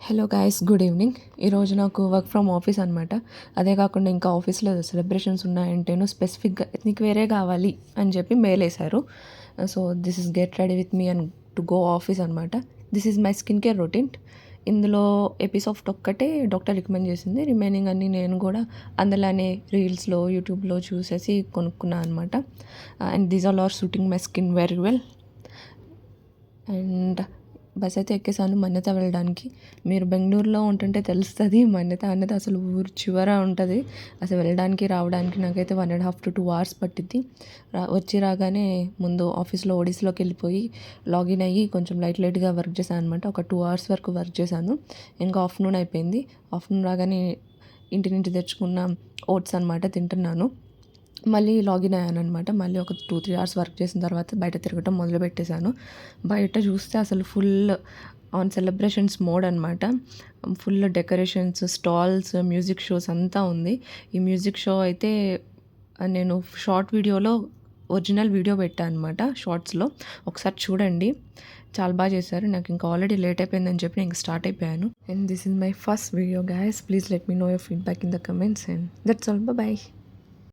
Hello guys, good evening. ఈరోజు నాకు work from office అనమాట. అదే కాకుండా ఇంకా ఆఫీస్లో సెలబ్రేషన్స్ ఉన్నాయంటేను స్పెసిఫిక్గా నీకు వేరే కావాలి అని చెప్పి మెయిల్ వేశారు. So this is get ready with me and to go office అనమాట. This is my skin care routine. ఇందులో ఎపిసాఫ్ట్ ఒక్కటే డాక్టర్ రికమెండ్ చేసింది, రిమైనింగ్ అన్నీ నేను కూడా అందులోనే రీల్స్లో యూట్యూబ్లో చూసేసి కొనుక్కున్నాను అనమాట. And these are suiting my skin very well. And bus అయితే ఎక్కేసాను మన్యత వెళ్ళడానికి. మీరు బెంగళూరులో ఉంటుంటే తెలుస్తుంది, మన్యత అనేది అసలు ఊరు చివర ఉంటుంది. అసలు వెళ్ళడానికి రావడానికి నాకైతే 1.5 to 2 hours పట్టిద్ది. వచ్చి రాగానే ముందు ఆఫీస్లో ఒడిస్లోకి వెళ్ళిపోయి లాగిన్ అయ్యి కొంచెం లైట్గా వర్క్ చేశాను అనమాట. ఒక 2 hours వరకు వర్క్ చేశాను. ఇంకా ఆఫ్టర్నూన్ అయిపోయింది. ఆఫ్టర్నూన్ రాగానే ఇంటి నుంచి తెచ్చుకున్న ఓట్స్ అనమాట తింటున్నాను. మళ్ళీ లాగిన్ అయ్యాను అనమాట. మళ్ళీ ఒక 2-3 hours వర్క్ చేసిన తర్వాత బయట తిరగటం మొదలుపెట్టేశాను. బయట చూస్తే అసలు ఫుల్ ఆన్ సెలబ్రేషన్స్ మోడ్ అనమాట. Full decorations, stalls, music shows అంతా ఉంది. ఈ మ్యూజిక్ షో అయితే నేను షార్ట్ వీడియోలో ఒరిజినల్ వీడియో పెట్టాను అనమాట. షార్ట్స్లో ఒకసారి చూడండి, చాలా బాగా చేశారు. నాకు ఇంకా ఆల్రెడీ లేట్ అయిపోయిందని చెప్పి నేను స్టార్ట్ అయిపోయాను. And this is my first video guys. Please let me know your feedback in the comments. And that's all. Bye.